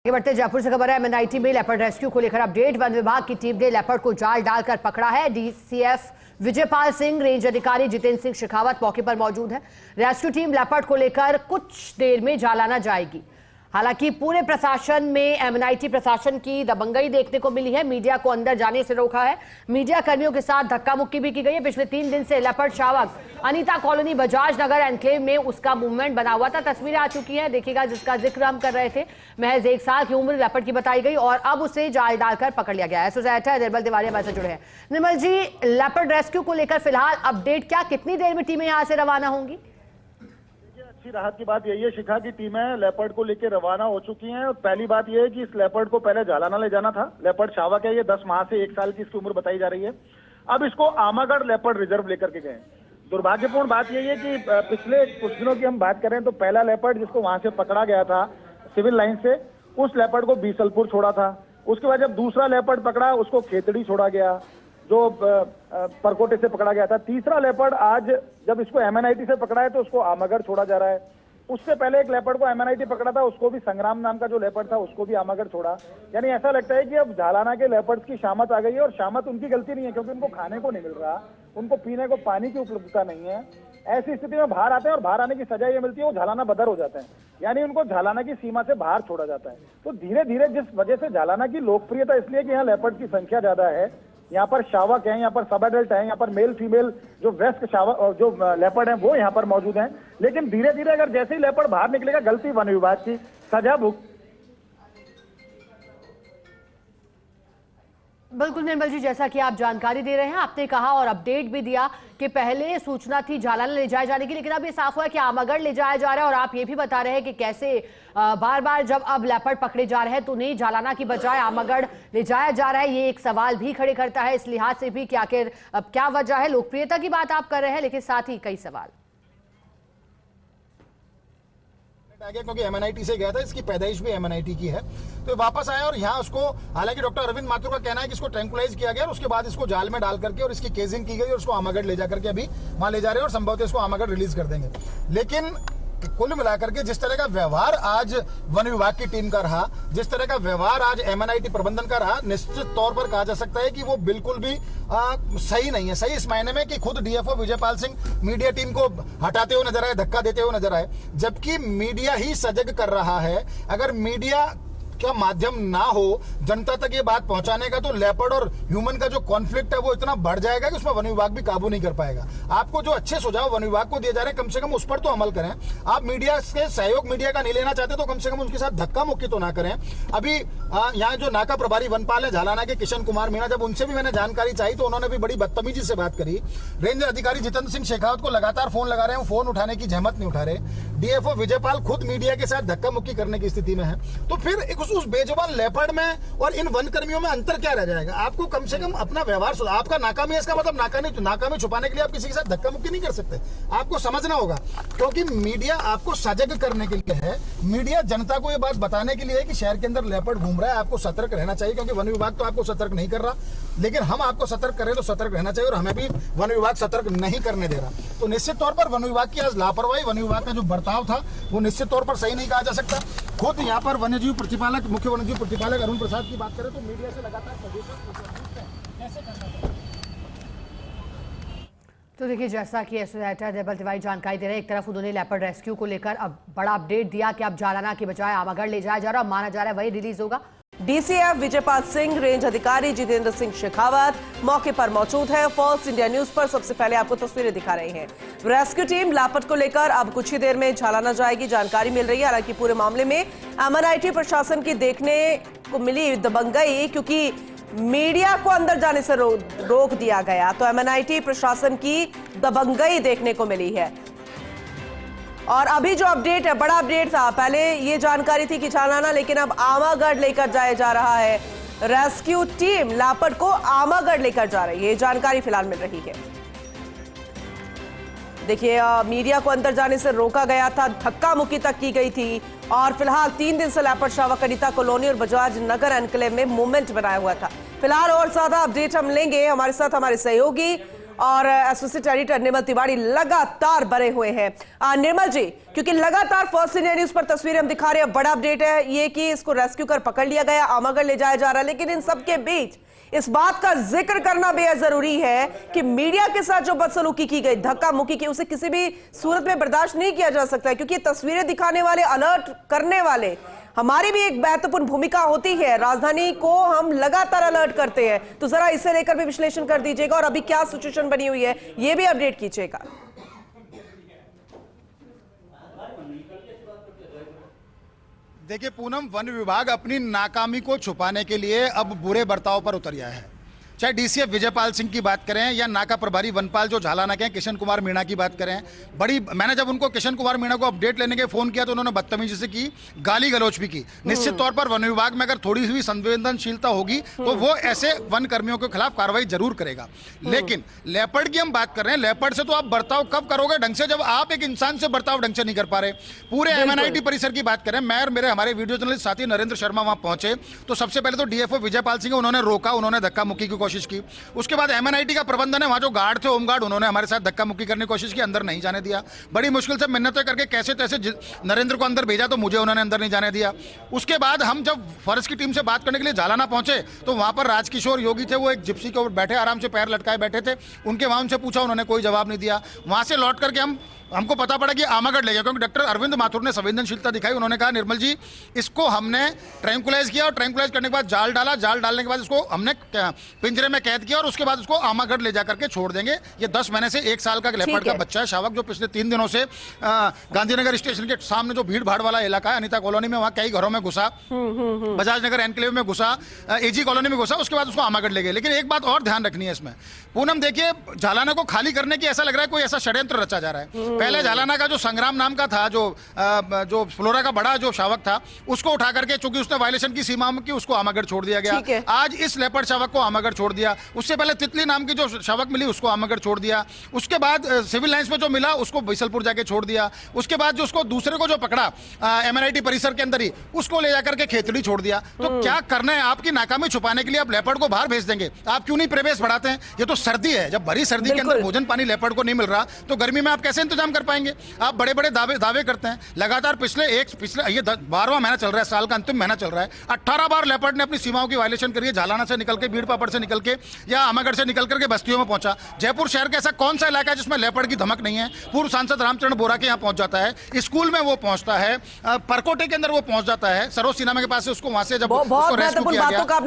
आगे बढ़ते जयपुर से खबर है। एमएनआईटी में लेपर्ड रेस्क्यू को लेकर अपडेट। वन विभाग की टीम ने लेपर्ड को जाल डालकर पकड़ा है। डीसीएफ विजयपाल सिंह, रेंज अधिकारी जितेंद्र सिंह शेखावत मौके पर मौजूद है। रेस्क्यू टीम लेपर्ड को लेकर कुछ देर में जालाना जाएगी। हालांकि पूरे प्रशासन में एमएनआईटी प्रशासन की दबंगई देखने को मिली है। मीडिया को अंदर जाने से रोका है। मीडिया कर्मियों के साथ धक्का मुक्की भी की गई है। पिछले 3 दिन से लेपर्ड शावक अनीता कॉलोनी बजाज नगर एनक्लेव में उसका मूवमेंट बना हुआ था। तस्वीरें आ चुकी हैं, देखिएगा, जिसका जिक्र हम कर रहे थे। महज 1 साल की उम्र लेपर्ड की बताई गई और अब उसे जाल डालकर पकड़ लिया गया है। सोसाइटर निर्मल तिवारी हमारे से जुड़े हैं। निर्मल जी, लेपर्ड रेस्क्यू को लेकर फिलहाल अपडेट क्या, कितनी देर में टीमें यहाँ से रवाना होंगी? अच्छी राहत की बात यही है शिखा की टीमें लेपर्ड को लेकर रवाना हो चुकी हैं। और पहली बात यह है कि इस लेपर्ड को पहले जालाना ले जाना था। लेपर्ड शावक है, ये 10 माह से 1 साल की इसकी उम्र बताई जा रही है। अब इसको आमागढ़ लेपर्ड रिजर्व लेकर के गए। दुर्भाग्यपूर्ण बात यही है कि पिछले कुछ दिनों की हम बात करें तो पहला लेपर्ड जिसको वहां से पकड़ा गया था सिविल लाइन से, उस लेपर्ड को बीसलपुर छोड़ा था। उसके बाद जब दूसरा लेपर्ड पकड़ा उसको खेतड़ी छोड़ा गया, जो परकोटे से पकड़ा गया था। तीसरा लेपर्ड आज जब इसको एमएनआईटी से पकड़ा है तो उसको आमागढ़ छोड़ा जा रहा है। उससे पहले एक लेपर्ड को एमएनआईटी पकड़ा था, उसको भी संग्राम नाम का जो लेपर्ड था उसको भी आमागढ़ छोड़ा। यानी ऐसा लगता है कि अब जालाना के लेपर्ड्स की शामत आ गई है। और शामत उनकी गलती नहीं है, क्योंकि उनको खाने को नहीं मिल रहा, उनको पीने को पानी की उपलब्धता नहीं है। ऐसी स्थिति में बाहर आते हैं और बाहर आने की सजा ये मिलती है, वो झालाना बदर हो जाते हैं। यानी उनको झालाना की सीमा से बाहर छोड़ा जाता है। तो धीरे धीरे जिस वजह से झालाना की लोकप्रियता इसलिए कि यहाँ लेपर्ड की संख्या ज्यादा है, यहाँ पर शावक हैं, यहाँ पर सब एडल्ट हैं, यहाँ पर मेल फीमेल जो वेस्ट शावक जो लेपर्ड हैं वो यहाँ पर मौजूद हैं। लेकिन धीरे धीरे अगर जैसे ही लेपर्ड बाहर निकलेगा, गलती वन विभाग की, सजा भुगत। बिल्कुल निर्मल जी, जैसा कि आप जानकारी दे रहे हैं, आपने कहा और अपडेट भी दिया कि पहले सूचना थी जालाना ले जाए जाने की, लेकिन अब ये साफ हुआ है कि आमागढ़ ले जाया जा रहा है। और आप ये भी बता रहे हैं कि कैसे बार बार जब अब लेपर्ड पकड़े जा रहे हैं तो उन्हें जालाना की बजाय आमागढ़ ले जाया जा रहा है। ये एक सवाल भी खड़े करता है इस लिहाज से भी कि आखिर अब क्या वजह है। लोकप्रियता की बात आप कर रहे हैं, लेकिन साथ ही कई सवाल क्योंकि एमएनआईटी से गया था, इसकी पैदाइश भी एमएनआईटी की है, तो वापस आया। और यहाँ उसको, हालांकि डॉक्टर अरविंद माथुर का कहना है कि इसको ट्रैंकुलाइज किया गया और उसके बाद इसको जाल में डाल करके और इसकी केजिंग की गई और उसको आमागढ़ ले जाकर के अभी वहां ले जा रहे हैं और संभवतः इसको आमागढ़ रिलीज कर देंगे। लेकिन कुल मिलाकर के जिस तरह का व्यवहार आज वन विभाग की टीम का रहा, जिस तरह का व्यवहार आज एमएनआईटी प्रबंधन का रहा, निश्चित तौर पर कहा जा सकता है कि वो बिल्कुल भी सही नहीं है। सही इस मायने में कि खुद DFO Vijaypal Singh media team को हटाते हुए नजर आए, धक्का देते हुए नजर आए, जबकि मीडिया ही सजग कर रहा है। अगर मीडिया का माध्यम ना हो जनता तक ये बात पहुंचाने का, तो लेपर्ड और ह्यूमन का जो कॉन्फ्लिक्ट है वो इतना बढ़ जाएगा कि उसमें वन विभाग भी काबू नहीं कर पाएगा। आपको जो अच्छे सुझाव वन विभाग को दिए जा रहे हैं, कम से कम उस पर तो अमल करें। आप मीडिया के सहयोग मीडिया का नहीं लेना चाहते तो कम से कम उनके साथ धक्का मुक्की तो ना करें। अभी यहाँ जो नाका प्रभारी वनपाल है झालाना के किशन कुमार मीणा, जब उनसे भी मैंने जानकारी चाहिए तो उन्होंने भी बड़ी बदतमीजी से बात करी। रेंज अधिकारी जितेंद्र सिंह शेखावत को लगातार फोन लगा रहे हैं, फोन उठाने की जहमत नहीं उठा रहे। डीएफओ विजयपाल खुद मीडिया के साथ धक्का मुक्की करने की स्थिति में है। तो फिर एक उस बेजुबान लेपर्ड में और इन वन कर्मियों में अंतर क्या रह जाएगा? आपको कम से कम अपना व्यवहार, आपका नाकामी है, इसका मतलब नाकामी छुपाने के लिए आप किसी के साथ धक्का मुक्की नहीं कर सकते। आपको समझना होगा, क्योंकि मीडिया आपको सजग करने के लिए है। मीडिया जनता को यह बात बताने के लिए है कि शहर के अंदर लेपर्ड घूम रहा है, आपको सतर्क रहना चाहिए। क्योंकि वन विभाग तो आपको सतर्क नहीं कर रहा, लेकिन हम आपको सतर्क करें तो सतर्क रहना चाहिए, और हमें भी वन विभाग सतर्क नहीं करने दे रहा। तो निश्चित तौर पर वन विभाग की आज लापरवाही, वन विभाग का जो बर्ताव था वो निश्चित तौर पर सही नहीं कहा जा सकता। खुद यहाँ पर वन्यजीव प्रतिपालक, मुख्य वन्यजीव प्रतिपालक अरुण प्रसाद की बात करें तो मीडिया से लगातार कैसे करना चाहिए। तो देखिए, जैसा कि एसोसिएटर निर्मल तिवारी जानकारी दे रहे हैं, एक तरफ उन्होंने लेपर्ड रेस्क्यू को लेकर अब बड़ा अपडेट दिया कि अब जालाना की बजाय आमागढ़ ले जाया जा रहा है, माना जा रहा है वही रिलीज होगा। डीसीएफ विजयपाल सिंह, रेंज अधिकारी जितेंद्र सिंह शेखावत मौके पर मौजूद है। फर्स्ट इंडिया न्यूज पर सबसे पहले आपको तस्वीरें दिखा रहे हैं। रेस्क्यू टीम लापत को लेकर अब कुछ ही देर में झालाना जाएगी, जानकारी मिल रही है। हालांकि पूरे मामले में एमएनआईटी प्रशासन की देखने को मिली दबंगई, क्योंकि मीडिया को अंदर जाने से रोक दिया गया, तो एमएनआईटी प्रशासन की दबंगई देखने को मिली है। और अभी जो अपडेट है, बड़ा अपडेट था, पहले ये जानकारी थी कि झालाना, लेकिन अब आमागढ़ लेकर जाया जा रहा है। रेस्क्यू टीम लापट को आमागढ़ लेकर जा रही है, ये जानकारी फिलहाल मिल रही है। देखिए, मीडिया को अंदर जाने से रोका गया था, धक्का मुक्की तक की गई थी। और फिलहाल 3 दिन से लेपर्ड शावक अनीता कॉलोनी और बजाज नगर एनक्लेव में मूवमेंट बनाया हुआ था। फिलहाल और ज्यादा अपडेट हम लेंगे, हमारे साथ हमारे सहयोगी और एसोसिएट एडिटर निर्मल तिवारी लगातार बने हुए हैं। निर्मल जी, क्योंकि लगातार फर्स्ट इंडिया न्यूज पर तस्वीरें हम दिखा रहे हैं, बड़ा अपडेट है ये कि इसको रेस्क्यू कर पकड़ लिया गया, आमागढ़ ले जाया जा रहा है, लेकिन इन सबके बीच इस बात का जिक्र करना बेहद जरूरी है कि मीडिया के साथ जो बदसलूकी की गई, धक्का मुक्की की, उसे किसी भी सूरत में बर्दाश्त नहीं किया जा सकता है, क्योंकि तस्वीरें दिखाने वाले, अलर्ट करने वाले, हमारी भी एक महत्वपूर्ण भूमिका होती है। राजधानी को हम लगातार अलर्ट करते हैं, तो जरा इसे लेकर भी विश्लेषण कर दीजिएगा और अभी क्या सिचुएशन बनी हुई है ये भी अपडेट कीजिएगा। देखिए पूनम, वन विभाग अपनी नाकामी को छुपाने के लिए अब बुरे बर्ताव पर उतर गया है। चाहे डीसीएफ विजयपाल सिंह की बात करें या नाका प्रभारी वनपाल जो झालाना के किशन कुमार मीणा की बात करें, मैंने जब उनको किशन कुमार मीणा को अपडेट लेने के फोन किया तो उन्होंने बदतमीजी से की, गाली गलौच भी की। निश्चित तौर पर वन विभाग में अगर थोड़ी सी संवेदनशीलता होगी तो वो ऐसे वन कर्मियों के खिलाफ कार्रवाई जरूर करेगा। लेकिन लेपर्ड की हम बात कर रहे हैं, लेपर्ड से तो आप बर्ताव कब करोगे ढंग से जब आप एक इंसान से बर्ताव ढंग से नहीं कर पा रहे। पूरे एमएनआईटी परिसर की बात करें, मैं और मेरे हमारे वीडियो जर्नलिस्ट साथी नरेंद्र शर्मा वहां पहुंचे तो सबसे पहले तो डीएफओ विजयपाल सिंह उन्होंने रोका, उन्होंने धक्का मुक्की की कोशिश की। उसके बाद एमएनआईटी का प्रबंधन है, वहां जो गार्ड थे, होमगार्ड, उन्होंने हमारे साथ धक्का मुक्की करने की कोशिश की, अंदर नहीं जाने दिया। बड़ी मुश्किल से मिन्नतें करके कैसे तैसे नरेंद्र को अंदर भेजा तो मुझे उन्होंने अंदर नहीं जाने दिया। उसके बाद हम जब फॉरेस्ट की टीम से बात करने के लिए झालाना पहुंचे तो वहां पर राजकिशोर योगी थे, वो एक जिप्सी के ऊपर बैठे आराम से पैर लटकाए बैठे थे। उनके वहां उनसे पूछा, उन्होंने कोई जवाब नहीं दिया। वहां से लौट करके हमको पता पड़ा कि आमागढ़ ले गया, क्योंकि डॉक्टर अरविंद माथुर ने संवेदनशीलता दिखाई। उन्होंने कहा, निर्मल जी इसको हमने ट्रैंकुलाइज किया और ट्रैंकुलाइज करने के बाद जाल डाला, जाल डालने के बाद इसको हमने पिंजरे में कैद किया और उसके बाद उसको आमागढ़ ले जाकर के छोड़ देंगे। ये 10 महीने से 1 साल का लेपर्ड का बच्चा है शावक, जो पिछले 3 दिनों से गांधीनगर स्टेशन के सामने जो भीड़ भाड़ वाला इलाका है अनिता कॉलोनी में, वहां कई घरों में घुसा, बजाज नगर एनक्लेव में घुसा, एजी कॉलोनी में घुसा, उसके बाद उसको आमागढ़ ले गए। लेकिन एक बात और ध्यान रखनी है इसमें पूनम, देखिए झालाना को खाली करने की ऐसा लग रहा है कोई ऐसा षड्यंत्र रचा जा रहा है। पहले झालाना का जो संग्राम नाम का था, जो फ्लोरा का बड़ा जो शावक था, उसको उठा करके चूंकि उसने वायलेशन की सीमा की उसको आमागढ़ छोड़ दिया गया। आज इस लेपर्ड शावक को आमागढ़ छोड़ दिया। उससे पहले तितली नाम की जो शावक मिली उसको आमागढ़ छोड़ दिया। उसके बाद सिविल लाइंस में जो मिला उसको बिसलपुर जाके छोड़ दिया। उसके बाद जो उसको दूसरे को जो पकड़ा एमएनआईटी परिसर के अंदर ही, उसको ले जाकर के खेतड़ी छोड़ दिया। तो क्या करना है, आपकी नाकामी छुपाने के लिए आप लेपर्ड को बाहर भेज देंगे? आप क्यों नहीं प्रवेश बढ़ाते हैं? ये तो सर्दी है, जब भरी सर्दी के अंदर भोजन पानी लेपर्ड को नहीं मिल रहा तो गर्मी में आप कैसे इंतजाम कर पाएंगे? आप बड़े बड़े दावे करते हैं लगातार। पिछले ये 12वां महीना चल रहा है, साल का अंतिम महीना चल रहा है, 18 बार लेपर्ड ने अपनी सीमाओं की वायलेशन करी है। झालाना से निकल के, भीड़ पापड़ से निकल के या आमागढ़ से निकल करके बस्तियों में पहुंचा। जयपुर शहर का ऐसा कौन सा इलाका है जिसमें लेपर्ड की धमक नहीं है? पूर्व सांसद रामचरण बोरा के यहाँ पहुंच जाता है, स्कूल में वो पहुंचता है, परकोटे के अंदर वो पहुंच जाता है, सरोज सिन्हा के पास से उसको वहां से जब उसको रेस्क्यू किया गया।